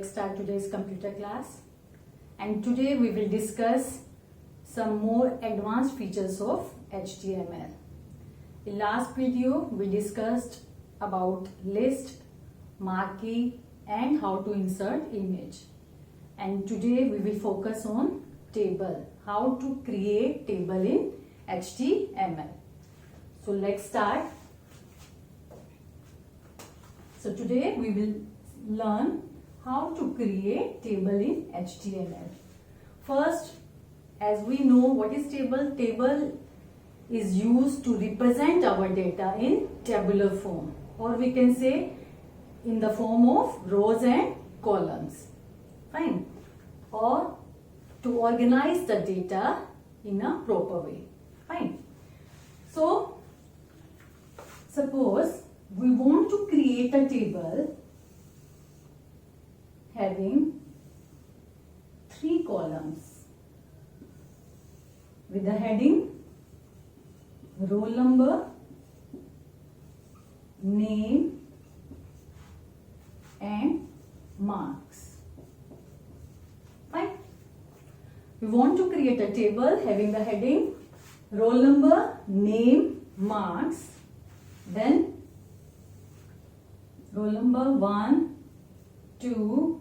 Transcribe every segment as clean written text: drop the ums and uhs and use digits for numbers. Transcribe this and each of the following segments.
let's start today's computer class. And today we will discuss some more advanced features of HTML. In last video we discussed about list, marquee and how to insert image. And today we will focus on table, how to create table in HTML. So let's start. So today we will learn how to create table in HTML. First, as we know what is table, table is used to represent our data in tabular form, or we can say in the form of rows and columns. Fine. Or to organize the data in a proper way. Fine. So, suppose we want to create a table having 3 columns with the heading roll number, name and marks. Fine. We want to create a table having the heading roll number, name, marks, then roll number 1, 2,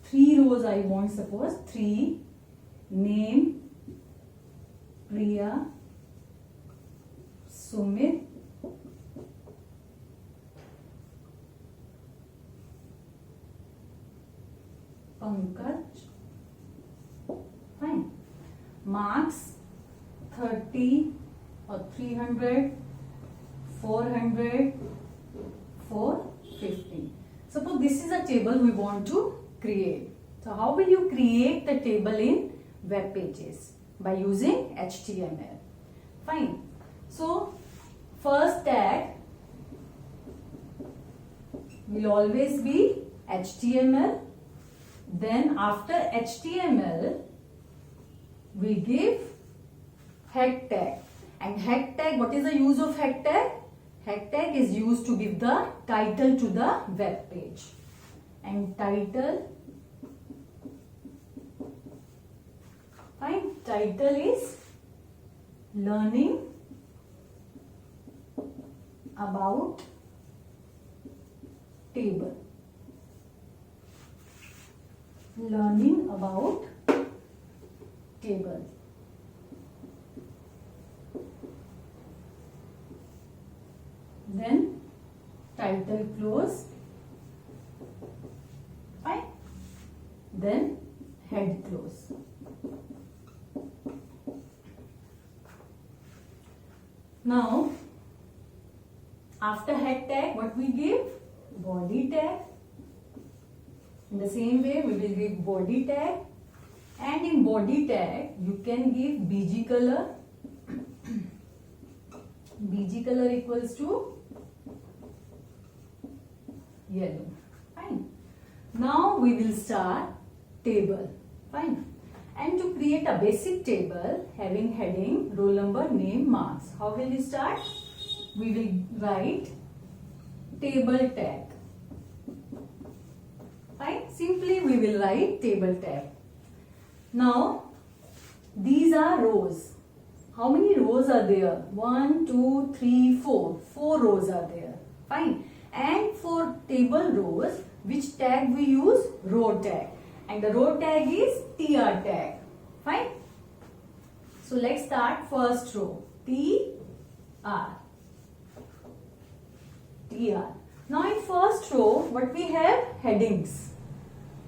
3 rows I want, suppose 3, name, Priya, Sumit, Pankaj. Fine. Marks 30 or 300, 400, 450. Suppose this is a table we want to create. So how will you create the table in web pages? By using HTML. Fine. So first tag will always be HTML. Then after HTML we give head tag. And head tag, what is the use of head tag? Head tag is used to give the title to the web page. And title, fine, title is learning about table. Learning about table. Then title close. Fine. Then head close. Now after head tag what we give? Body tag. In the same way we will give body tag, and in body tag you can give BG color. BG color equals to yellow. Fine. Now we will start table. Fine. And to create a basic table having heading roll number, name, marks, how will you start? We will write table tag. Fine. Simply we will write table tag. Now these are rows. How many rows are there? 1, 2, 3, 4. 4 rows are there. Fine. And for table rows, which tag we use? Row tag. And the row tag is TR tag. Fine. So let's start first row. TR. TR. Now in first row, what we have? Headings.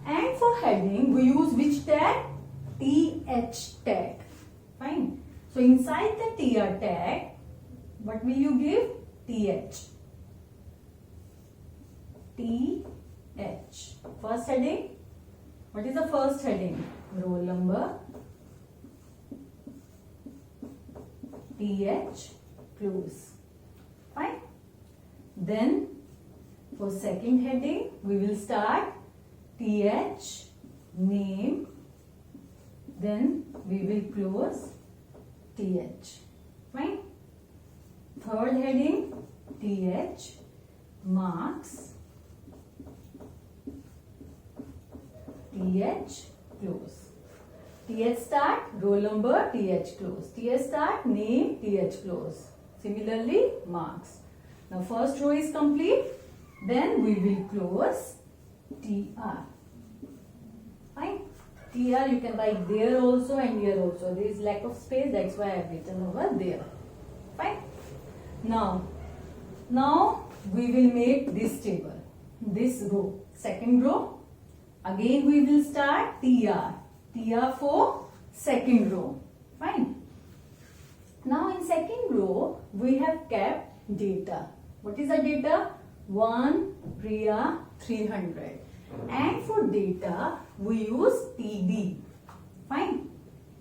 And for heading, we use which tag? TH tag. Fine. So inside the TR tag, what will you give? TH. TH. First heading. What is the first heading? Roll number. TH close. Fine. Then for second heading, we will start TH name. Then we will close TH. Fine. Third heading TH marks. th close. Th start, roll number, th close. Th start, name, th close. Similarly, marks. Now first row is complete. Then we will close tr. Fine. Tr you can write there also and here also. There is lack of space, that's why I have written over there. Fine. Now we will make this table, this row. Second row, again we will start tr. Tr for second row. Fine. Now in second row we have kept data. What is the data? 1 Priya 300. And for data we use TD. Fine.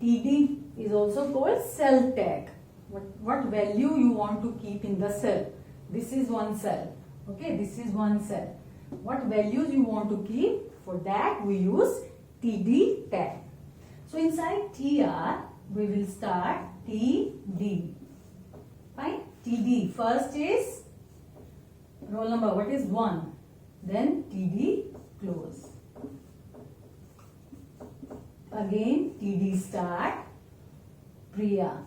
TD is also called cell tag. What value you want to keep in the cell. This is one cell. Okay, this is one cell. What values you want to keep? For that we use TD tag. So inside TR we will start TD. Fine. TD first is roll number. What is 1? Then TD close. Again TD start Priya.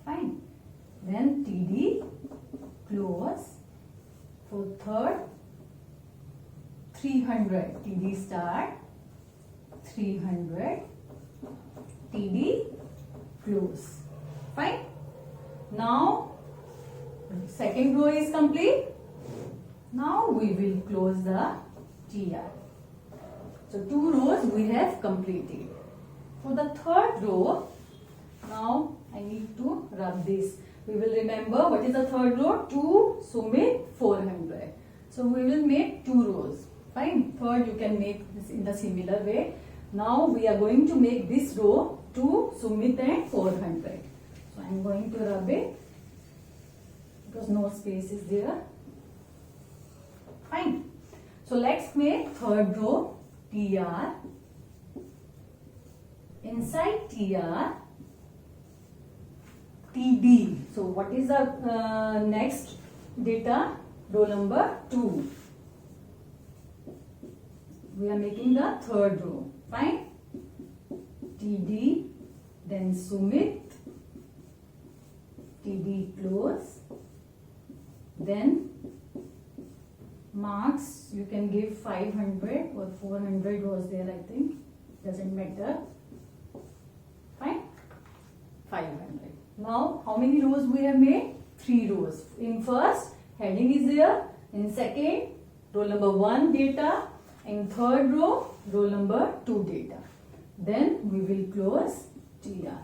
Fine. Then TD close. For third 300. TD start 300. TD close. Fine. Now second row is complete. Now we will close the TR. So 2 rows we have completed. For the third row, now I need to rub this. We will remember what is the third row? 2 Sumit 400. So we will make 2 rows. Fine. Third you can make this in the similar way. Now we are going to make this row 2 Sumit and 400. So I am going to rub it because no space is there. Fine. So let's make third row TR. Inside TR, TD. So what is the next data? Row number 2. We are making the third row. Fine. TD, then Sumit, TD close, then marks you can give 500 or 400 was there, I think, doesn't matter. Fine. 500. Now how many rows we have made? 3 rows. In first heading is there, in second roll number 1 data, in third row roll number 2 data. Then we will close TR.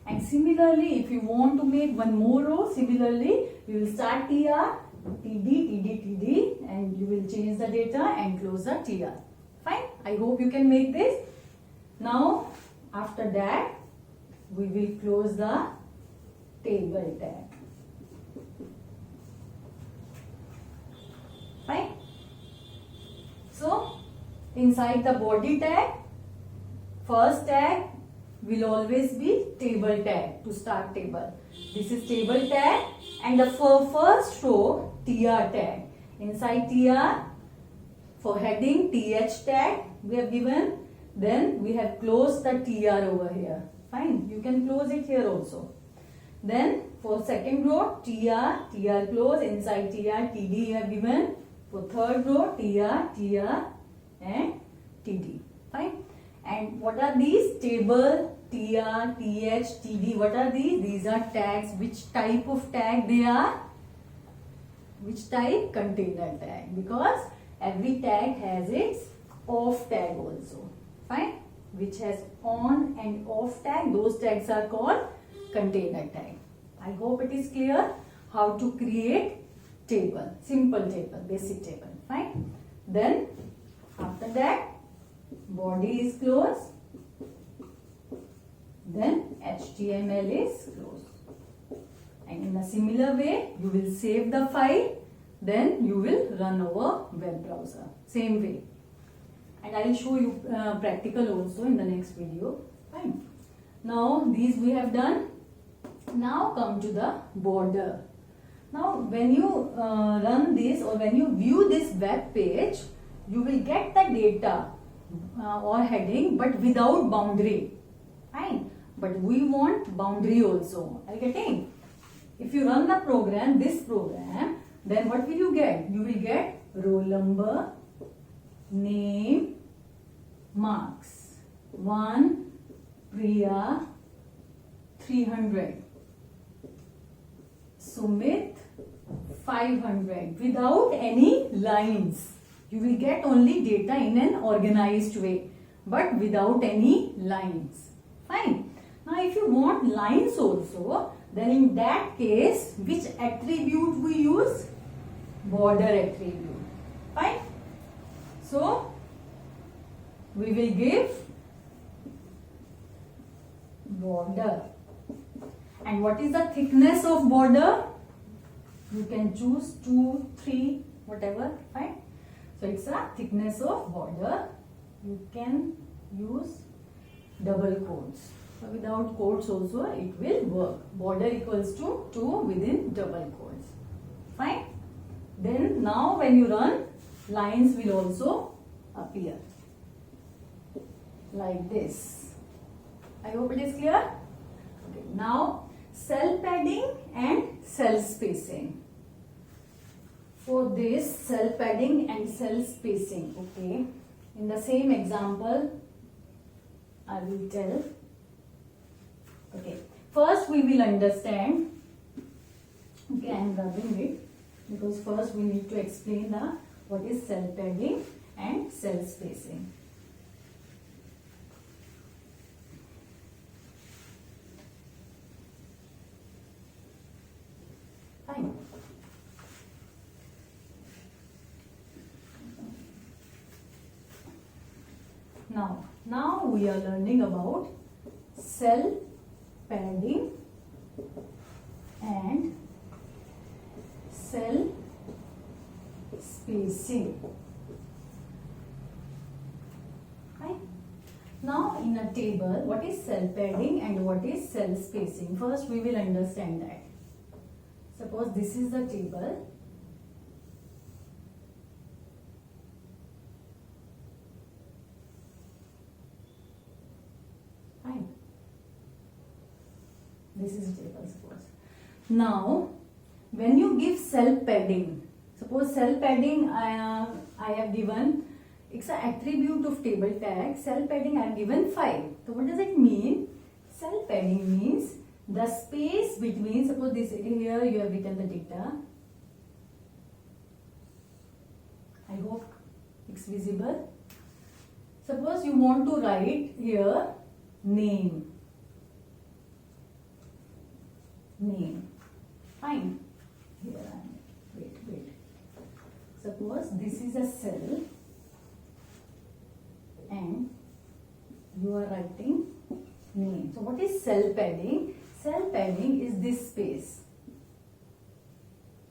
And similarly if you want to make one more row, similarly we will start TR, TD, TD, TD, and you will change the data and close the TR. Fine. I hope you can make this. Now after that we will close the table tag. Fine. So inside the body tag, first tag will always be table tag to start table. This is table tag and the first row TR tag. Inside TR for heading TH tag we have given. Then we have closed the TR over here. Fine. You can close it here also. Then for second row TR, TR close. Inside TR, TD you have given. For third row TR, TR and TD. Fine. And what are these? Table, TR, TH, TD. What are these? These are tags. Which type of tag they are? Which type? Container tag. Because every tag has its off tag also. Fine. Which has on and off tag. Those tags are called container tag. I hope it is clear how to create table. Simple table, basic table. Fine. Then after that body is closed. Then HTML is closed. And in a similar way you will save the file. Then you will run over web browser. Same way. And I will show you practical also in the next video. Fine. Now these we have done. Now come to the border. Now when you run this or when you view this web page, you will get the data or heading but without boundary. Fine. But we want boundary also. Are you getting? If you run the program, this program, then what will you get? You will get roll number, name, marks. 1, Priya, 300. Sumit, 500. Without any lines. You will get only data in an organized way, but without any lines. Fine. Now if you want lines also, then in that case, which attribute we use? Border attribute. Fine. So we will give border. And what is the thickness of border? You can choose 2, 3, whatever. Fine. So it's a thickness of border. You can use double quotes. So without quotes also it will work. Border equals to 2 within double quotes. Fine. Then now when you run, lines will also appear like this. I hope it is clear. Okay. Now cell padding and cell spacing. For this, cell padding and cell spacing. Okay. In the same example, I will tell. Okay. First we will understand. Okay, I am rubbing it because first we need to explain what is cell padding and cell spacing. Fine. Now we are learning about cell padding and cell spacing. Right? Now in a table, what is cell padding and what is cell spacing? First we will understand that. Suppose this is the table. Fine. This is the table, suppose. Now, when you give cell padding, suppose cell padding I have given, it's an attribute of table tag. Cell padding I have given 5. So what does it mean? Cell padding means the space between, suppose this here you have written the data. I hope it's visible. Suppose you want to write here name. Fine. Here I am. Wait. Suppose this is a cell and you are writing name. So what is cell padding? Cell padding is this space.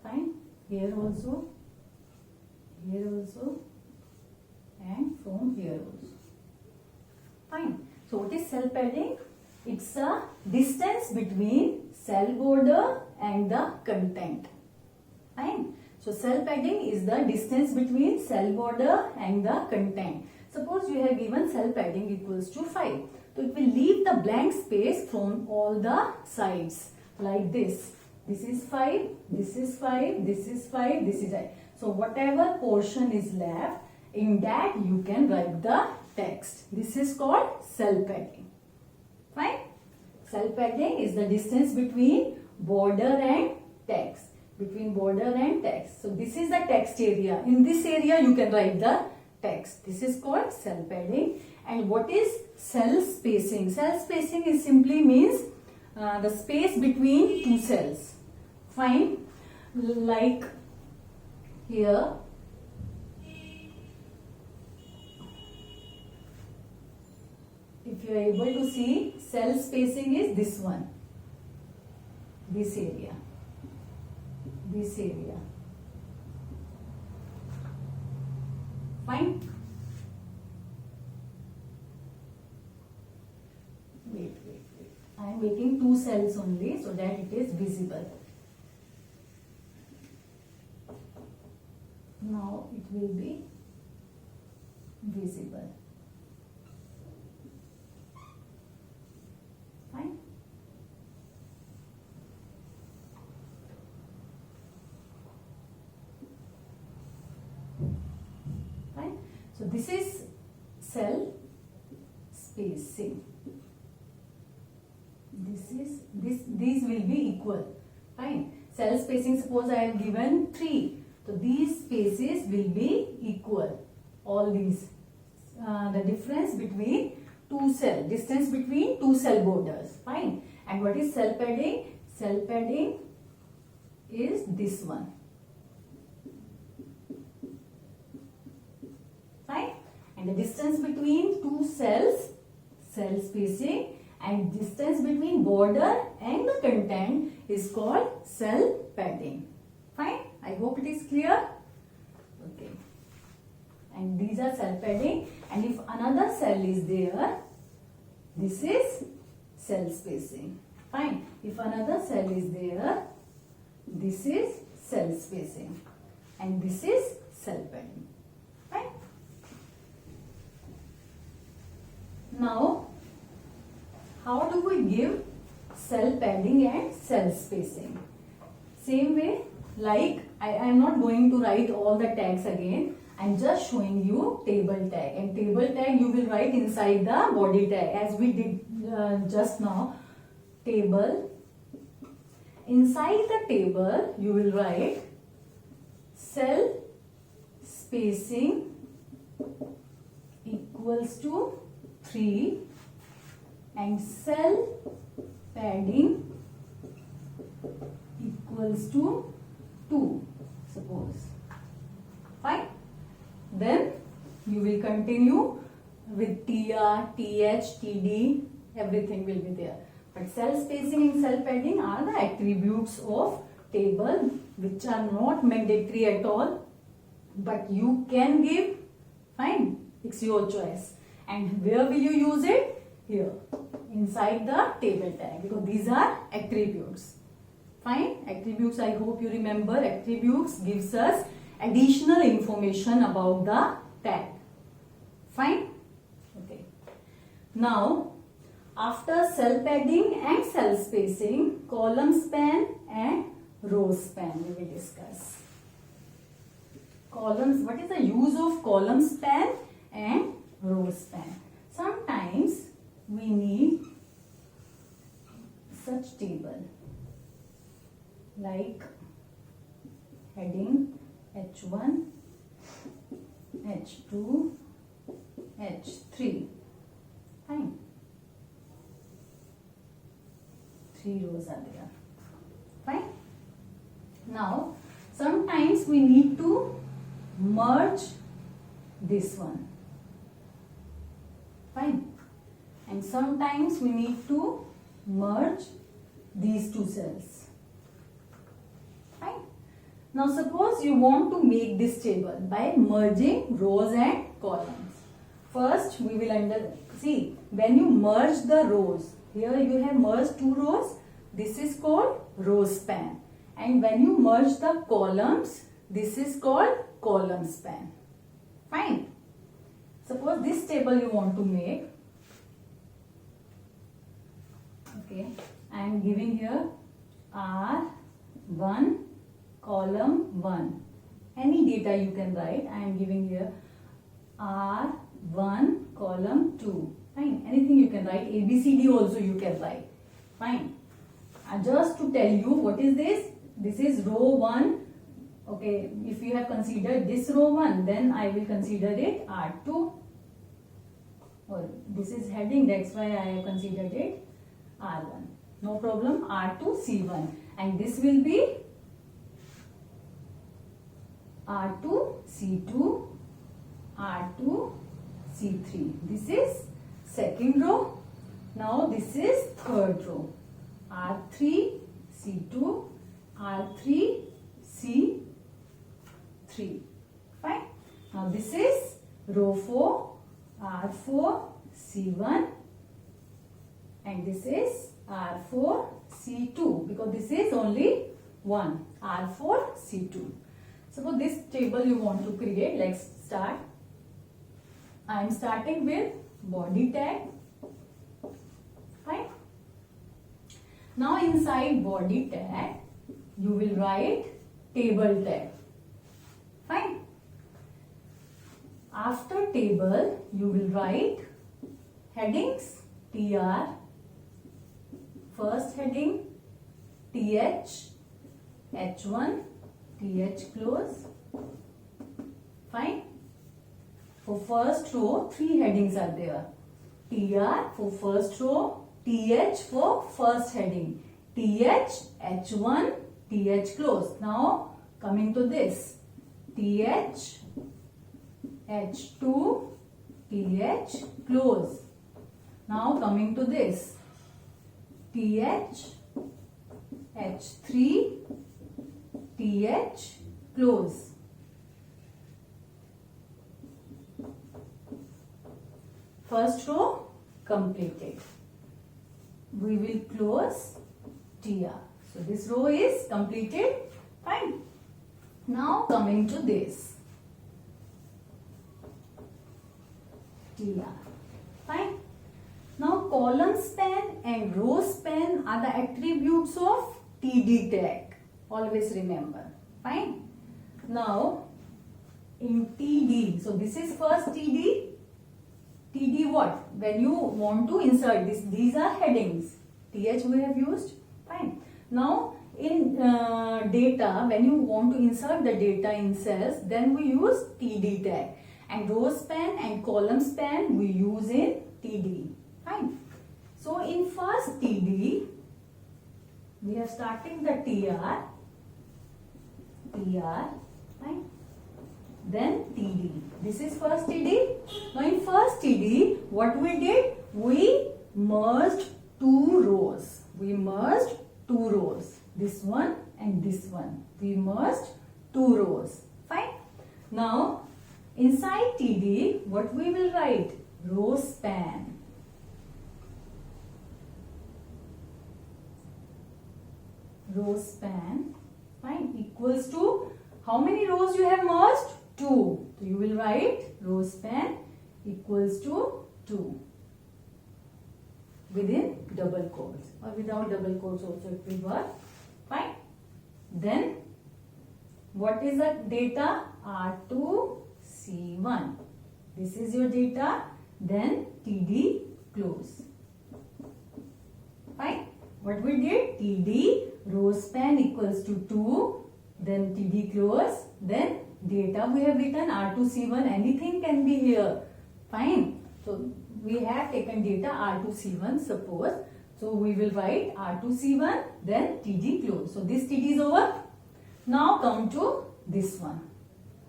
Fine. Here also, and from here also. Fine. So what is cell padding? It's a distance between cell border and the content. Fine. So cell padding is the distance between cell border and the content. Suppose you have given cell padding equals to 5. So it will leave the blank space from all the sides like this. This is 5, this is 5, this is 5, this is 5. So whatever portion is left, in that you can write the text. This is called cell padding. Fine. Cell padding is the distance between border and text. So this is the text area. In this area you can write the text. This is called cell padding. And what is cell spacing? Cell spacing is simply means the space between two cells. Fine. Like here. If you are able to see, cell spacing is this one. This area. Fine. Wait. I am making two cells only so that it is visible. Now it will be visible. Fine. Fine. So this is cell spacing. These will be equal. Fine. Cell spacing, suppose I have given 3. So these spaces will be equal. All these. The difference between distance between two cell borders. Fine. And what is cell padding? Cell padding is this one. Fine. And the distance between two cells, cell spacing, and distance between border and the content is called cell padding. Fine. I hope it is clear. Okay. And these are cell padding, and if another cell is there, this is cell spacing. Fine. If another cell is there, this is cell spacing, and this is cell padding. Fine. Now, how do we give cell padding and cell spacing? Same way, like I am not going to write all the tags again. I am just showing you table tag, and table tag you will write inside the body tag as we did just now. Table. Inside the table you will write cell spacing equals to 3 and cell padding equals to 2, suppose. Fine. Then you will continue with TR, TH, TD, everything will be there. But cell spacing and cell padding are the attributes of table which are not mandatory at all, but you can give. Fine, it's your choice. And where will you use it? Here, inside the table tag, because these are attributes. Fine, attributes, I hope you remember, attributes gives us additional information about the tag. Fine. Okay. Now, after cell padding and cell spacing, column span and row span we will discuss. Columns, what is the use of column span and row span? Sometimes we need such table like heading H1, H2, H3. Fine. 3 rows are there. Fine. Now, sometimes we need to merge this one. Fine. And sometimes we need to merge these two cells. Fine. Now suppose you want to make this table by merging rows and columns. First we will see when you merge the rows, here you have merged 2 rows, this is called row span. And when you merge the columns, this is called column span. Fine. Suppose this table you want to make. Okay, I am giving here R1 column 1. Any data you can write. I am giving here R1 column 2. Fine. Anything you can write. ABCD also you can write. Fine. Just to tell you what is this? This is row 1. Okay, if you have considered this row 1, then I will consider it R2. Or this is heading, that's why I have considered it R1. No problem. R2 C1. And this will be R2 C2, R2 C3. This is second row. Now this is third row. R3 C2, R3 C3. Fine. Now this is row 4, R4 C1, and this is R4 C2, because this is only 1, R4 C2. Suppose this table you want to create, let's start. I am starting with body tag. Fine. Now inside body tag, you will write table tag. Fine. After table, you will write headings, TR, first heading, TH, H1, TH close. Fine. For first row, 3 headings are there. TR for first row, TH for first heading, TH, H1, TH close. Now coming to this, TH, H2, TH close. Now coming to this, TH, H3, TH close. First row completed. We will close TR. So this row is completed. Fine. Now coming to this, TR. Fine. Now column span and row span are the attributes of TD tag. Always remember. Fine. Now in TD, so this is first TD. TD what? When you want to insert this, these are headings. TH we have used. Fine. Now in data, when you want to insert the data in cells, then we use TD tag. And row span and column span we use in TD. Fine. So in first TD, we are starting the TR. Fine. Then TD. This is first TD. Now in first TD, what we did? We merged 2 rows. We merged 2 rows. This one and this one. We merged 2 rows. Fine. Now inside TD, what we will write? Row span. Row span. Fine. Equals to how many rows you have merged? 2. So you will write row span equals to 2 within double quotes, or without double quotes also it will work. Fine. Then what is the data? R2 C1. This is your data. Then TD close. Fine. What we did? TD row span equals to 2. Then TD close. Then data we have written R2 C1. Anything can be here. Fine. So we have taken data R2 C1 suppose. So we will write R2 C1. Then TD close. So this TD is over. Now come to this one.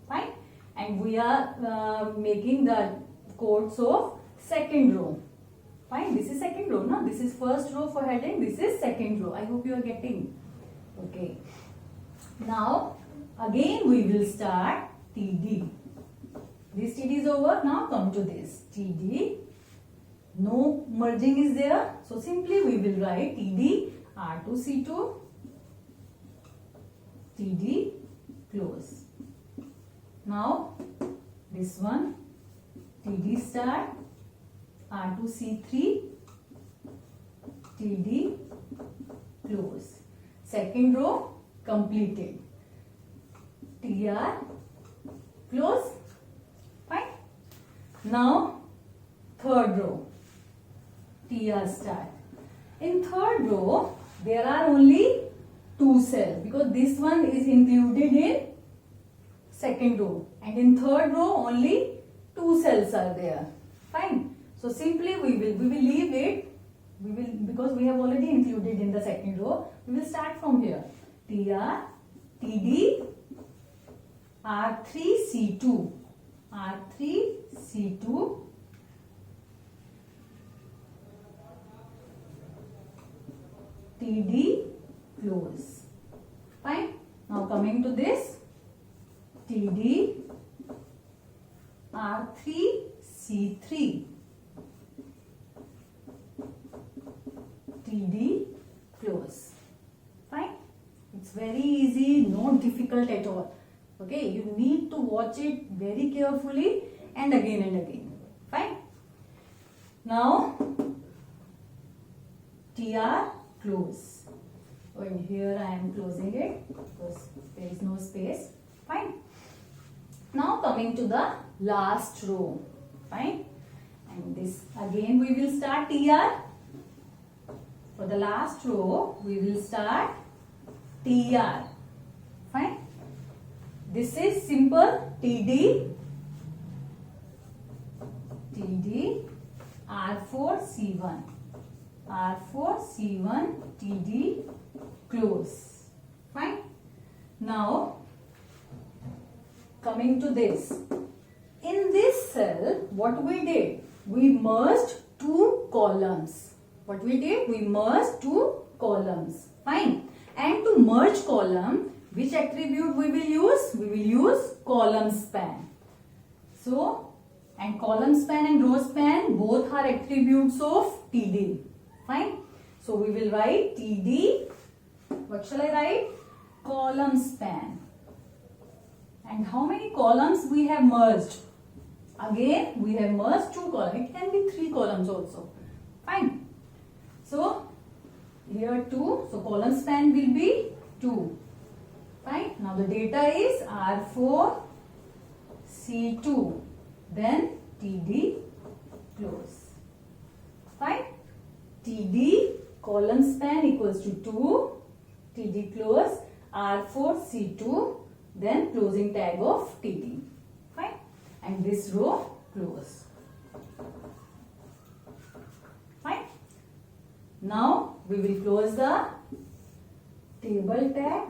Fine. And we are making the quotes of second row. Fine. This is second row. No? This is first row for heading. This is second row. I hope you are getting. Okay. Now again we will start TD. This TD is over. Now come to this TD. No merging is there. So simply we will write TD R2 C2 TD close. Now this one TD start R2 C3 TD close. Second row completed. TR close. Fine. Now third row TR start. In third row there are only 2 cells because this one is included in second row, and in third row only 2 cells are there. Fine. So simply we will leave it. We will, because we have already included in the second row. We will start from here. TR TD R3 C2 R3 C2 TD close. Fine. Now coming to this TD R3 C3 TD close. Fine. It's very easy, not difficult at all. Okay, you need to watch it very carefully and again and again. Now TR close. And here I am closing it because there is no space. Fine. Now coming to the last row. Fine. And this again we will start TR. For the last row we will start TR. Fine. This is simple TD, TD, R4, C1, R4, C1, TD, close. Fine. Now coming to this. In this cell, what we did? We merged two columns. What we did? We merged two columns. Fine. And to merge column, which attribute we will use? We will use column span. So, and column span and row span both are attributes of TD. Fine. So, we will write TD. What shall I write? Column span. And how many columns we have merged? Again, we have merged two columns. It can be three columns also. Fine. So, here 2. So, column span will be 2. Fine. Now, the data is R4, C2. Then TD close. Fine. TD column span equals to 2. TD close R4, C2. Then closing tag of TD. Fine. And this row close. Fine. Now we will close the table tag.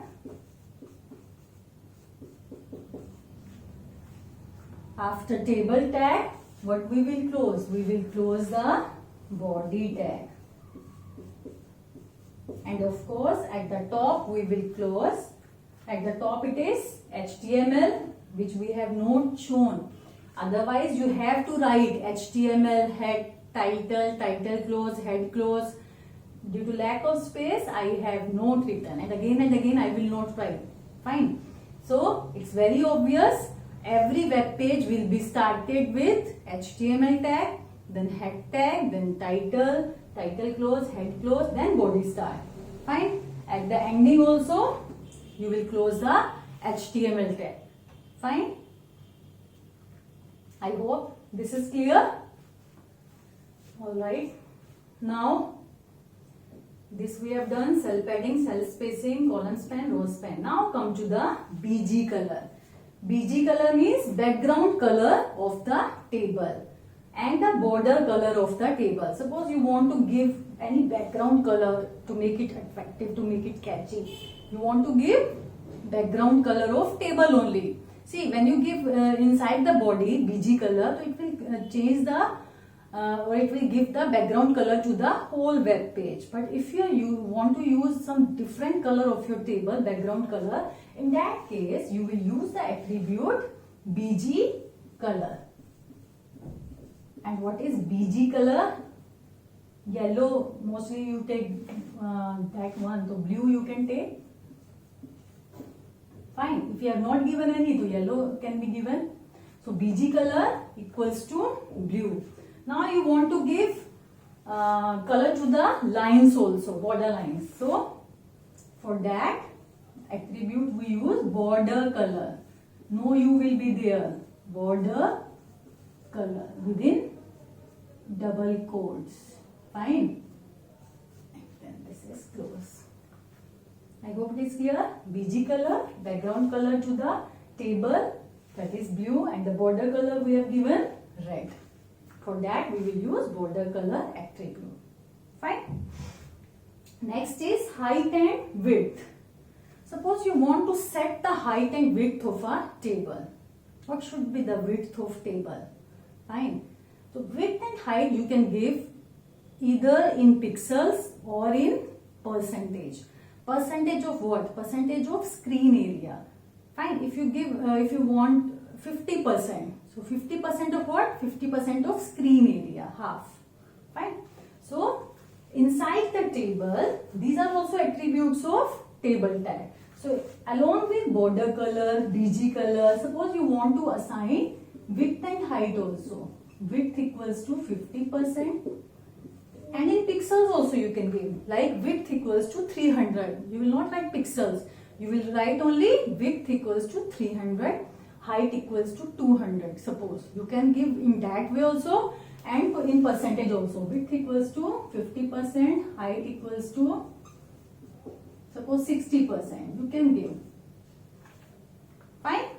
After table tag, what we will close? We will close the body tag. And of course, at the top we will close. At the top it is HTML, which we have not shown. Otherwise, you have to write HTML head title, title close, head close. Due to lack of space, I have not written. And again I will not write. Fine. So, it's very obvious. Every web page will be started with HTML tag, then head tag, then title, title close, head close, then body start. Fine. At the ending also, you will close the HTML tag. Fine. I hope this is clear. Alright. Now, this we have done: cell padding, cell spacing, column span, row span. Now come to the BG color. BG color means background color of the table and the border color of the table. Suppose you want to give any background color to make it attractive, to make it catchy. You want to give background color of table only. See, when you give inside the body BG color, so it will change the or it will give the background color to the whole web page. But if you want to use some different color of your table, background color, in that case you will use the attribute BG color. And what is BG color? Yellow, mostly you take that one, so blue you can take. Fine. If you have not given any, so yellow can be given. So BG color equals to blue. Now you want to give color to the lines also, border lines. So for that attribute we use border color. No U will be there. Border color within double quotes. Fine. And then this is close. I hope it is clear. BG color, background color to the table, that is blue, and the border color we have given red. For that we will use border color attribute. Fine. Next is height and width. Suppose you want to set the height and width of a table. What should be the width of table? Fine. So width and height you can give either in pixels or in percentage. Percentage of what? Percentage of screen area. Fine. If you give, if you want 50%. So 50% of what? 50% of screen area, half. Fine. So inside the table, these are also attributes of table tag. So along with border color, BG color, suppose you want to assign width and height also. width equals to 50%. And in pixels also you can give, like width equals to 300. You will not write pixels. You will write only width equals to 300, height equals to 200. Suppose you can give in that way also and in percentage also. Width equals to 50%, height equals to suppose 60%. You can give. Fine.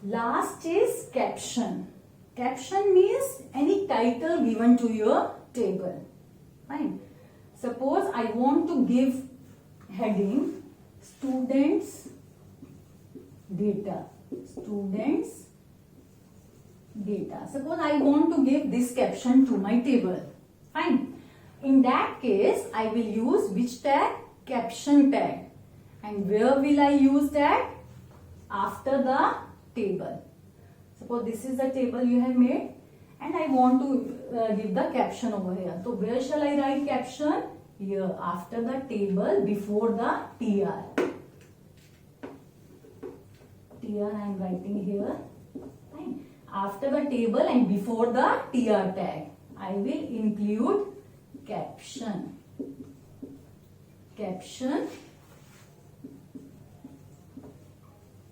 Last is caption. Caption means any title given to your table. Fine. Suppose I want to give heading students data. Students data. Suppose I want to give this caption to my table. Fine. In that case, I will use which tag? Caption tag. And where will I use that? After the table. Suppose this is the table you have made and I want to give the caption over here. So where shall I write caption? Here, after the table, before the TR. TR I am writing here. Fine. After the table and before the TR tag, I will include caption. Caption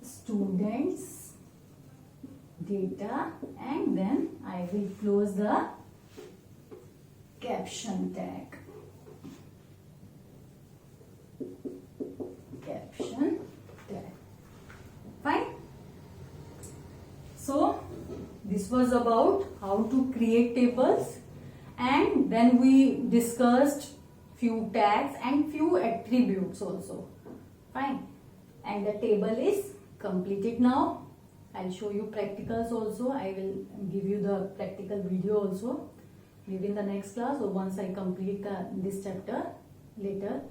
students data, and then I will close the caption tag. Caption tag. Fine. So this was about how to create tables, and then we discussed few tags and few attributes also. Fine. And the table is completed now. I'll show you practicals also. I will give you the practical video also maybe in the next class or once I complete this chapter later.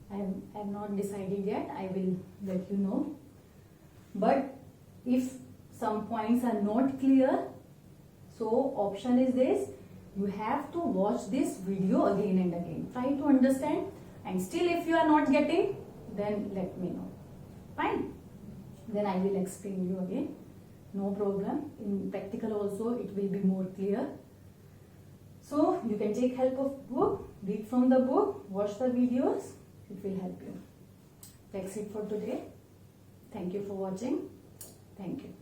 I have not decided yet. I will let you know. But if some points are not clear, so option is this. You have to watch this video again and again. Try to understand, and still if you are not getting, then let me know. Fine. Then I will explain you again. No problem. In practical also it will be more clear. So you can take help of book, read from the book, watch the videos. It will help you. That's it for today. Thank you for watching. Thank you.